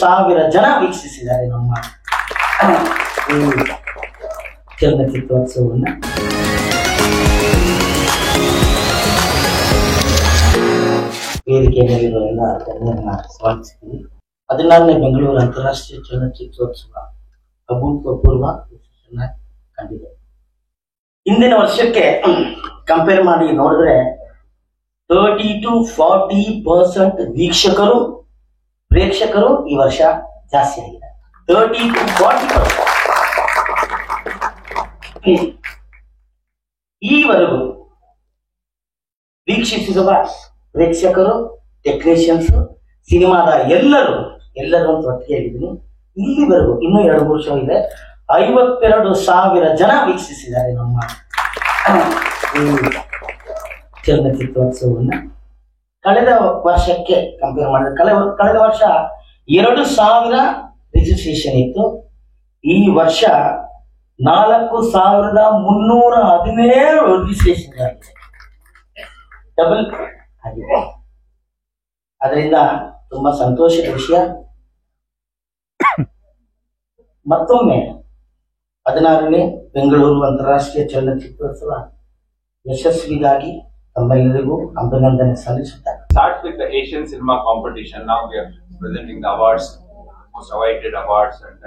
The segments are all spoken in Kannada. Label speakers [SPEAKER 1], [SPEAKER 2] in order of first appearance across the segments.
[SPEAKER 1] 2,000 ಜನ ವೀಕ್ಷಿಸಿದ್ದಾರೆ ನಮ್ಮ ಈ ಚಲನಚಿತ್ರೋತ್ಸವವನ್ನು. ವೇದಿಕೆ ಮೇಲಿರುವ ಎಲ್ಲ ಗಣ್ಯರನ್ನ ಸ್ವಾಗತಿಸ್ತೀವಿ. 14ನೇ ಬೆಂಗಳೂರು ಅಂತಾರಾಷ್ಟ್ರೀಯ ಚಲನಚಿತ್ರೋತ್ಸವ ಅಭೂತಪೂರ್ವ ಯಶಸ್ಸನ್ನ ಕಂಡಿದೆ. ಹಿಂದಿನ ವರ್ಷಕ್ಕೆ ಕಂಪೇರ್ ಮಾಡಿ ನೋಡಿದ್ರೆ 30 to 40% ಪ್ರೇಕ್ಷಕರು ಈ ವರ್ಷ ಜಾಸ್ತಿ ಆಗಿದೆ. 30 to 40%. ಈವರೆಗೂ ವೀಕ್ಷಿಸಿರುವ ಪ್ರೇಕ್ಷಕರು, ಟೆಕ್ನಿಷಿಯನ್ಸ್, ಸಿನಿಮಾದ ಎಲ್ಲರೂ ಅಂತ ಒಟ್ಟಿಗೆ ಹೇಳಿದ್ದೀನಿ. ಇಲ್ಲಿವರೆಗೂ ಇನ್ನೂ 2-3 ಶೋ ಇದೆ. 52,000 ಜನ ವೀಕ್ಷಿಸಿದ್ದಾರೆ ನಮ್ಮ ಈ ಚಲನಚಿತ್ರೋತ್ಸವವನ್ನು. ಕಳೆದ ವರ್ಷಕ್ಕೆ ಕಂಪೇರ್ ಮಾಡಿದ್ರೆ ಕಳೆದ ವರ್ಷ 2,000 ರಿಜಿಸ್ಟ್ರೇಷನ್ ಇತ್ತು. ಈ ವರ್ಷ 4,317 ರಿಜಿಸ್ಟ್ರೇಷನ್ ಆಗಿದೆ, ಡಬಲ್ ಆಗಿದೆ. ಅದರಿಂದ ತುಂಬಾ ಸಂತೋಷದ ವಿಷಯ. ಮತ್ತೊಮ್ಮೆ 16ನೇ ಬೆಂಗಳೂರು ಅಂತಾರಾಷ್ಟ್ರೀಯ ಚಲನಚಿತ್ರೋತ್ಸವ ಯಶಸ್ವಿಗಾಗಿ ತಮ್ಮೆಲ್ಲರಿಗೂ ಅಭಿನಂದನೆ ಸಲ್ಲಿಸುತ್ತಾರೆ.
[SPEAKER 2] Start with the Asian Cinema Competition. Now we are presenting the awards, most awaited awards, and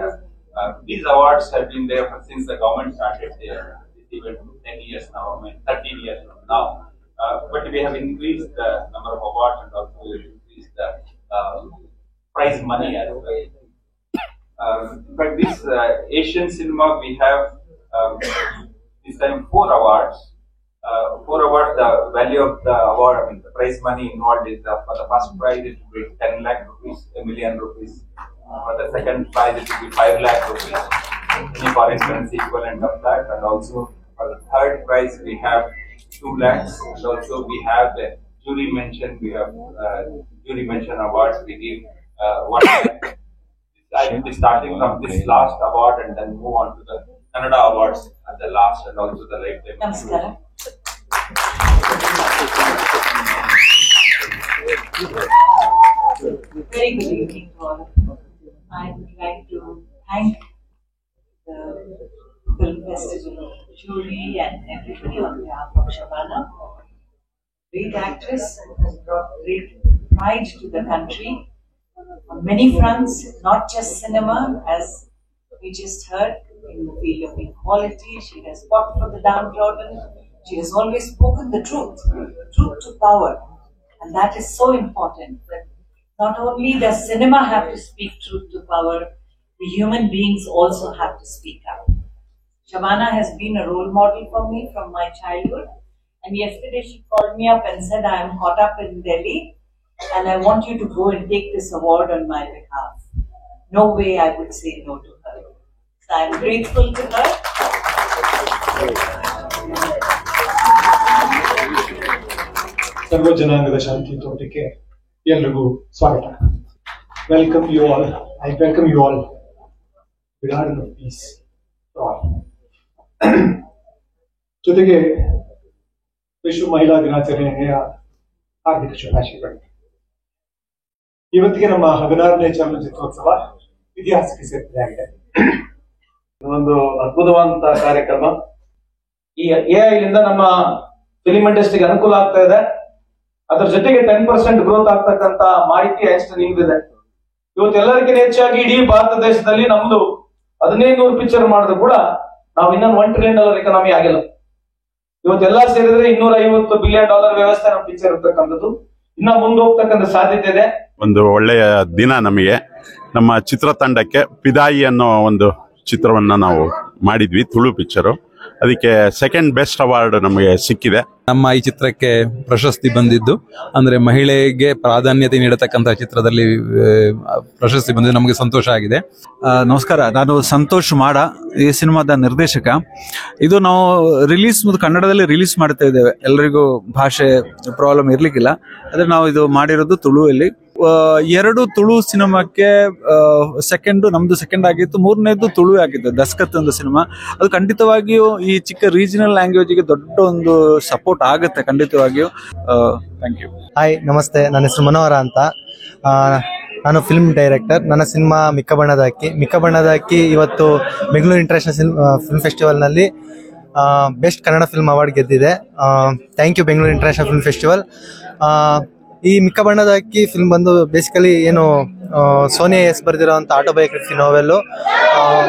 [SPEAKER 2] these awards have been there since the government started this event 10 years now, 13 years from now. But we have increased the number of awards and also we have increased the prize money as well. In fact, this Asian Cinema we have this time 4 awards. 4 awards. The value of the award, I mean, the prize money involved is for the first prize it will be 10 lakh rupees, 1 million rupees. For the second prize it will be 5 lakh rupees, any foreign currency equivalent of that. And also for the third prize we have 2 lakhs. And also we have the jury mention. We have jury mention awards. We give 1 lakh. I will be starting from this last award and then move on to the Kannada awards at the last, and also the lifetime.
[SPEAKER 3] Namaskara. Very good evening to all. I would like to thank the film festival jury and everybody on behalf of Shabana. Great actress and has brought great pride to the country on many fronts, not just cinema, as we just heard, in the field of equality. She has fought for the downtrodden. She has always spoken the truth to power. And that is so important, that not only does cinema have to speak truth to power, we human beings also have to speak up. Shabana has been a role model for me from my childhood. And yesterday she called me up and said, I am caught up in Delhi and I want you to go and take this award on my behalf. No way I would say no to her. So I am grateful to her.
[SPEAKER 4] ಸರ್ವ ಜನಾಂಗದ ಶಾಂತಿ ತೋಟಕ್ಕೆ ಎಲ್ರಿಗೂ ಸ್ವಾಗತ. Welcome you all. I welcome you all the garden of peace. ಜೊತೆಗೆ ವಿಶ್ವ ಮಹಿಳಾ ದಿನಾಚರಣೆಯ ಹಾರ್ದಿಕ ಶುಭಾಶಯಗಳು. ಇವತ್ತಿಗೆ ನಮ್ಮ 16ನೇ ಚಲನಚಿತ್ರೋತ್ಸವ ಇತಿಹಾಸಕ್ಕೆ ಸೇರ್ಪಡೆಯಾಗಿದೆ.
[SPEAKER 5] ಒಂದು ಅದ್ಭುತವಾದಂತಹ ಕಾರ್ಯಕ್ರಮ. ಈ AI ಲಿಂದ ನಮ್ಮ ಫಿಲಿಂ ಇಂಡಸ್ಟ್ರಿಗೆ ಅನುಕೂಲ ಆಗ್ತಾ ಇದೆ. ಅದರ ಜೊತೆಗೆ 10% ಗ್ರೋತ್ ಆಗ್ತಕ್ಕಂತ ಮಾಹಿತಿ ಎಷ್ಟು ನಿಮ್ದಿದೆ. ಇವತ್ತು ಎಲ್ಲರಿಗಿಂತ ಹೆಚ್ಚಾಗಿ ಇಡೀ ಭಾರತ ದೇಶದಲ್ಲಿ ನಮ್ದು 1500 ಪಿಕ್ಚರ್ ಮಾಡಿದ್ರು ಕೂಡ ನಾವು ಇನ್ನೊಂದು $1 trillion ಎಕಾನಮಿ ಆಗಿಲ್ಲ. ಇವತ್ತೆಲ್ಲ ಸೇರಿದ್ರೆ $250 ಬಿಲಿಯನ್ ವ್ಯವಸ್ಥೆ ನಮ್ಮ ಪಿಕ್ಚರ್ ಇರ್ತಕ್ಕಂಥದ್ದು. ಇನ್ನ ಮುಂದೆ ಹೋಗ್ತಕ್ಕಂಥ ಸಾಧ್ಯತೆ ಇದೆ.
[SPEAKER 6] ಒಂದು ಒಳ್ಳೆಯ ದಿನ ನಮಗೆ. ನಮ್ಮ ಚಿತ್ರತಂಡಕ್ಕೆ ಪಿದಾಯಿ ಅನ್ನೋ ಒಂದು ಚಿತ್ರವನ್ನ ನಾವು ಮಾಡಿದ್ವಿ, ತುಳು ಪಿಕ್ಚರು. ಅದಕ್ಕೆ ಸೆಕೆಂಡ್ ಬೆಸ್ಟ್ ಅವಾರ್ಡ್ ನಮಗೆ ಸಿಕ್ಕಿದೆ.
[SPEAKER 7] ನಮ್ಮ ಈ ಚಿತ್ರಕ್ಕೆ ಪ್ರಶಸ್ತಿ ಬಂದಿದ್ದು ಅಂದ್ರೆ ಮಹಿಳೆಗೆ ಪ್ರಾಧಾನ್ಯತೆ ನೀಡತಕ್ಕಂತಹ ಚಿತ್ರದಲ್ಲಿ ಪ್ರಶಸ್ತಿ ಬಂದಿದ್ದು ನಮಗೆ ಸಂತೋಷ ಆಗಿದೆ.
[SPEAKER 8] ನಮಸ್ಕಾರ, ನಾನು ಸಂತೋಷ್ ಮಾಡ, ಈ ಸಿನಿಮಾದ ನಿರ್ದೇಶಕ. ಇದು ನಾವು ಕನ್ನಡದಲ್ಲಿ ರಿಲೀಸ್ ಮಾಡ್ತಾ ಇದ್ದೇವೆ. ಎಲ್ಲರಿಗೂ ಭಾಷೆ ಪ್ರಾಬ್ಲಮ್ ಇರ್ಲಿಕ್ಕಿಲ್ಲ, ಆದ್ರೆ ನಾವು ಇದು ಮಾಡಿರೋದು ತುಳುವಲ್ಲಿ. 2 ತುಳು ಸಿನಿಮಾಕ್ಕೆ ನಮ್ದು ಸೆಕೆಂಡ್ ಆಗಿತ್ತು, 3ನೇದು ತುಳು ಆಗಿತ್ತು, ದಸ್ಕತ್ ಒಂದು ಸಿನಿಮಾ. ಅದು ಖಂಡಿತವಾಗಿಯೂ ಈ ಚಿಕ್ಕ ರೀಜನಲ್ ಲ್ಯಾಂಗ್ವೇಜ್ಗೆ ದೊಡ್ಡ ಒಂದು ಸಪೋರ್ಟ್ ಆಗುತ್ತೆ ಖಂಡಿತವಾಗಿಯೂ. Thank you.
[SPEAKER 9] ಹಾಯ್, ನಮಸ್ತೆ. ನನ್ನ ಹೆಸರು ಮನೋಹರ ಅಂತ. ನಾನು ಫಿಲ್ಮ್ ಡೈರೆಕ್ಟರ್. ನನ್ನ ಸಿನಿಮಾ ಮಿಕ್ಕ ಬಣ್ಣದ ಅಕ್ಕಿ ಇವತ್ತು ಬೆಂಗಳೂರು ಇಂಟರ್ನ್ಯಾಷನಲ್ ಫಿಲ್ಮ್ ಫೆಸ್ಟಿವಲ್ನಲ್ಲಿ ಬೆಸ್ಟ್ ಕನ್ನಡ ಫಿಲ್ಮ್ ಅವಾರ್ಡ್ ಗೆದ್ದಿದೆ. Thank you Bengaluru international film festival. ಈ ಮಿಕ್ಕ ಬಣ್ಣದ ಅಕ್ಕಿ ಫಿಲ್ಮ್ ಬಂದು ಬೇಸಿಕಲಿ ಏನು ಸೋನಿಯಾ ಎಸ್ ಬರೆದಿರೋಂಥ ಆಟೋಬಯೋಗ್ರಫಿ ನೋವೆಲ್ಲು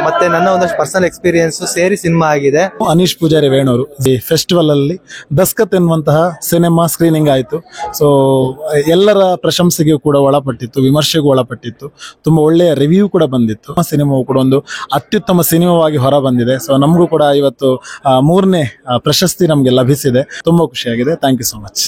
[SPEAKER 9] ಮತ್ತೆ ನನ್ನ ಒಂದಷ್ಟು ಪರ್ಸನಲ್ ಎಕ್ಸ್ಪೀರಿಯನ್ಸ್ ಸೇರಿ ಸಿನಿಮಾ ಆಗಿದೆ.
[SPEAKER 10] ಅನೀಶ್ ಪೂಜಾರಿ ವೇಣೂರು ಈ ಫೆಸ್ಟಿವಲ್ ಅಲ್ಲಿ ದಸ್ಕತ್ ಎನ್ನುವಂತಹ ಸಿನಿಮಾ ಸ್ಕ್ರೀನಿಂಗ್ ಆಯಿತು. ಸೊ ಎಲ್ಲರ ಪ್ರಶಂಸೆಗೂ ಕೂಡ ಒಳಪಟ್ಟಿತ್ತು, ವಿಮರ್ಶೆಗೂ ಒಳಪಟ್ಟಿತ್ತು, ತುಂಬಾ ಒಳ್ಳೆಯ ರಿವ್ಯೂ ಕೂಡ ಬಂದಿತ್ತು. ಸಿನಿಮಾವು ಕೂಡ ಒಂದು ಅತ್ಯುತ್ತಮ ಸಿನಿಮಾವಾಗಿ ಹೊರ ಬಂದಿದೆ. ಸೊ ನಮಗೂ ಕೂಡ ಇವತ್ತು 3ನೇ ಪ್ರಶಸ್ತಿ ನಮಗೆ ಲಭಿಸಿದೆ. ತುಂಬಾ ಖುಷಿಯಾಗಿದೆ. Thank you so much.